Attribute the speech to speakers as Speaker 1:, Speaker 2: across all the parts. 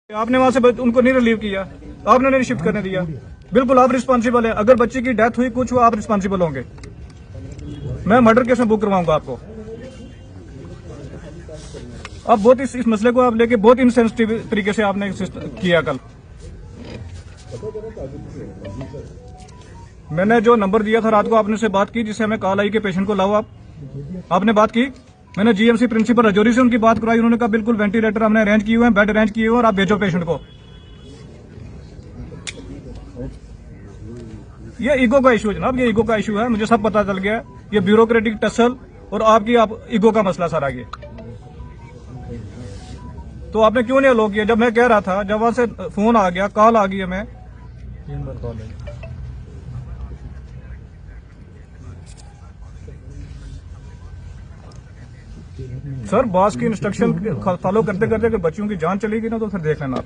Speaker 1: आपने वहां से उनको नहीं रिलीव किया, आपने नहीं शिफ्ट करने दिया। बिल्कुल आप रिस्पॉन्सिबल है। अगर बच्ची की डेथ हुई, कुछ हुआ, आप रिस्पॉन्सिबल होंगे। मैं मर्डर केस में बुक करवाऊंगा आपको। अब बहुत इस मसले को आप लेके बहुत इनसेंसिटिव तरीके से आपने किया। कल मैंने जो नंबर दिया था रात को, आपने से बात की जिससे हमें कॉल आई कि पेशेंट को लाओ। आपने बात की। मैंने जीएमसी प्रिंसिपल रजौरी से उनकी बात कराई। उन्होंने कहा बिल्कुल वेंटिलेटर हमने अरेंज किए हुए हैं, बेड अरेंज किए हुए हैं और आप भेजो पेशेंट को। ये ईगो का इशू है जनाब, ये ईगो का इशू है। मुझे सब पता चल गया। ये ब्यूरोक्रेटिक टसल और आपकी ईगो का मसला सारा ये। तो आपने क्यों नहीं अलो किया? जब मैं कह रहा था, जब वहां से फोन आ गया, कॉल आ गई हमें 3 बार कॉल आई। सर बॉस की इंस्ट्रक्शन फॉलो करते करते अगर बच्चियों की जान चलेगी ना तो फिर देख लेना आप।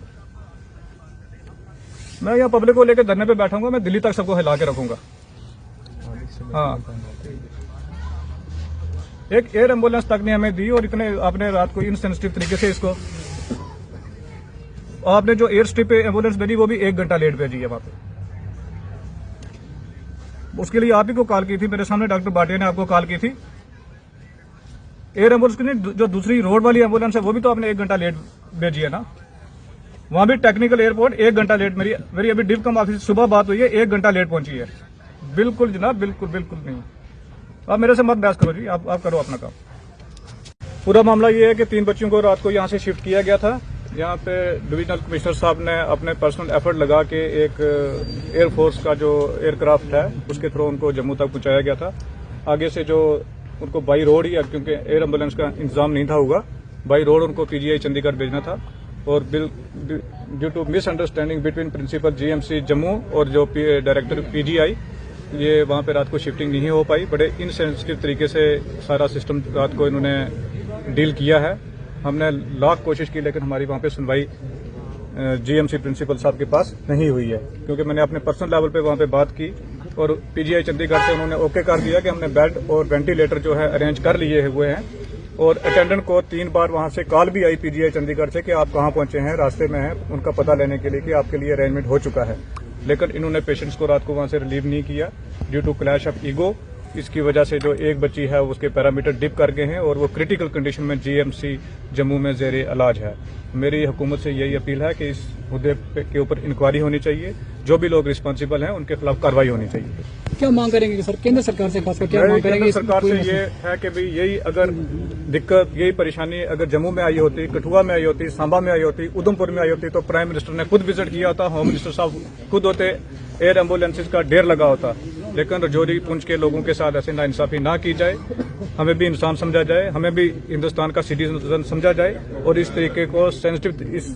Speaker 1: मैं यहाँ पब्लिक को लेकर धरने पे बैठाऊंगा, मैं दिल्ली तक सबको हिला के रखूंगा। हाँ, एक एयर एम्बुलेंस तक ने हमें दी और इतने आपने रात को इनसेंसिटिव तरीके से इसको आपने जो एयर स्ट्रिप पे एम्बुलेंस भेजी वो भी 1 घंटा लेट भेजी है वहां पे। उसके लिए आप ही को कॉल की थी, मेरे सामने डॉक्टर भाटिया ने आपको कॉल की थी। एयर एम्बुलेंस की नहीं, जो दूसरी रोड वाली एम्बुलेंस है वो भी तो आपने 1 घंटा लेट भेजी है ना। वहां भी टेक्निकल एयरपोर्ट 1 घंटा लेट। मेरी अभी डिवकम ऑफिस सुबह बात हुई है, 1 घंटा लेट पहुंची है। बिल्कुल जनाब, बिल्कुल बिल्कुल नहीं। आप मेरे से मत बहस करो जी, आप करो अपना काम। पूरा मामला ये है कि 3 बच्चियों को रात को यहाँ से शिफ्ट किया गया था। यहाँ पे डिविजनल कमिश्नर साहब ने अपने पर्सनल एफर्ट लगा के एक एयरफोर्स का जो एयरक्राफ्ट है उसके थ्रू उनको जम्मू तक पहुंचाया गया था। आगे से जो उनको बाई रोड ही, क्योंकि एयर एम्बुलेंस का इंतजाम नहीं था हुआ, बाई रोड उनको पीजीआई चंडीगढ़ भेजना था। और due to misunderstanding between principal GMC Jammu और जो डायरेक्टर पीजीआई, ये वहां पे रात को शिफ्टिंग नहीं हो पाई। बड़े इनसेंसिटिव तरीके से सारा सिस्टम रात को इन्होंने डील किया है। हमने लाख कोशिश की लेकिन हमारी वहां पे सुनवाई जीएमसी प्रिंसिपल साहब के पास नहीं हुई है, क्योंकि मैंने अपने पर्सनल लेवल पे वहां पे बात की और पीजीआई चंडीगढ़ से उन्होंने ओके कर दिया कि हमने बेड और वेंटिलेटर जो है अरेंज कर लिए हुए हैं। और अटेंडेंट को 3 बार वहां से कॉल भी आई पीजीआई चंडीगढ़ से कि आप कहां पहुंचे हैं, रास्ते में हैं, उनका पता लेने के लिए कि आपके लिए अरेंजमेंट हो चुका है। लेकिन इन्होंने पेशेंट्स को रात को वहां से रिलीव नहीं किया due to clash of ego. इसकी वजह से जो एक बच्ची है उसके पैरामीटर डिप कर गए हैं और वो क्रिटिकल कंडीशन में जीएमसी जम्मू में जेर इलाज है। मेरी हुकूमत से यही अपील है कि इस मुद्दे के ऊपर इंक्वायरी होनी चाहिए। जो भी लोग रिस्पॉन्सिबल हैं उनके खिलाफ कार्रवाई होनी चाहिए।
Speaker 2: क्या मांग करेंगे सर केंद्र सरकार से? खासकर क्या मांग करेंगे?
Speaker 1: केंद्र सरकार से ये है कि भाई यही अगर दिक्कत, यही परेशानी अगर जम्मू में आई होती, कठुआ में आई होती, सांबा में आई होती, उधमपुर में आई होती तो प्राइम मिनिस्टर ने खुद विजिट किया होता, होम मिनिस्टर साहब खुद होते, एयर एम्बुलेंसेज का ढेर लगा होता। लेकिन रजौरी पुंछ के लोगों के साथ ऐसे नाइंसाफी ना की जाए। हमें भी इंसान समझा जाए, हमें भी हिंदुस्तान का सिटीजन समझा जाए और इस तरीके को सेंसिटिव, इस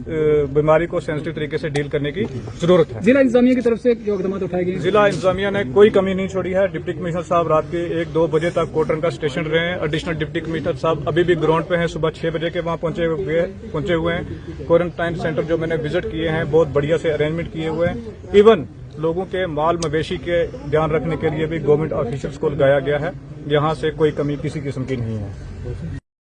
Speaker 1: बीमारी को सेंसिटिव तरीके से डील करने की जरूरत है।
Speaker 2: जिला इंतजामिया की तरफ से जो इकदाम उठाए गए,
Speaker 1: जिला इंतजामिया ने कोई कमी नहीं छोड़ी है। डिप्टी कमिश्नर साहब रात के 1-2 बजे तक कोटरन का स्टेशन रहे हैं। एडिशनल डिप्टी कमिश्नर साहब अभी भी ग्राउंड पे हैं, सुबह 6 बजे के वहां पहुंचे हुए हैं। क्वारंटाइन सेंटर जो मैंने विजिट किए हैं बहुत बढ़िया से अरेंजमेंट किए हुए हैं। इवन लोगों के माल मवेशी के ध्यान रखने के लिए भी गवर्नमेंट ऑफिशियल्स को लगाया गया है। यहाँ से कोई कमी किसी किस्म की नहीं है।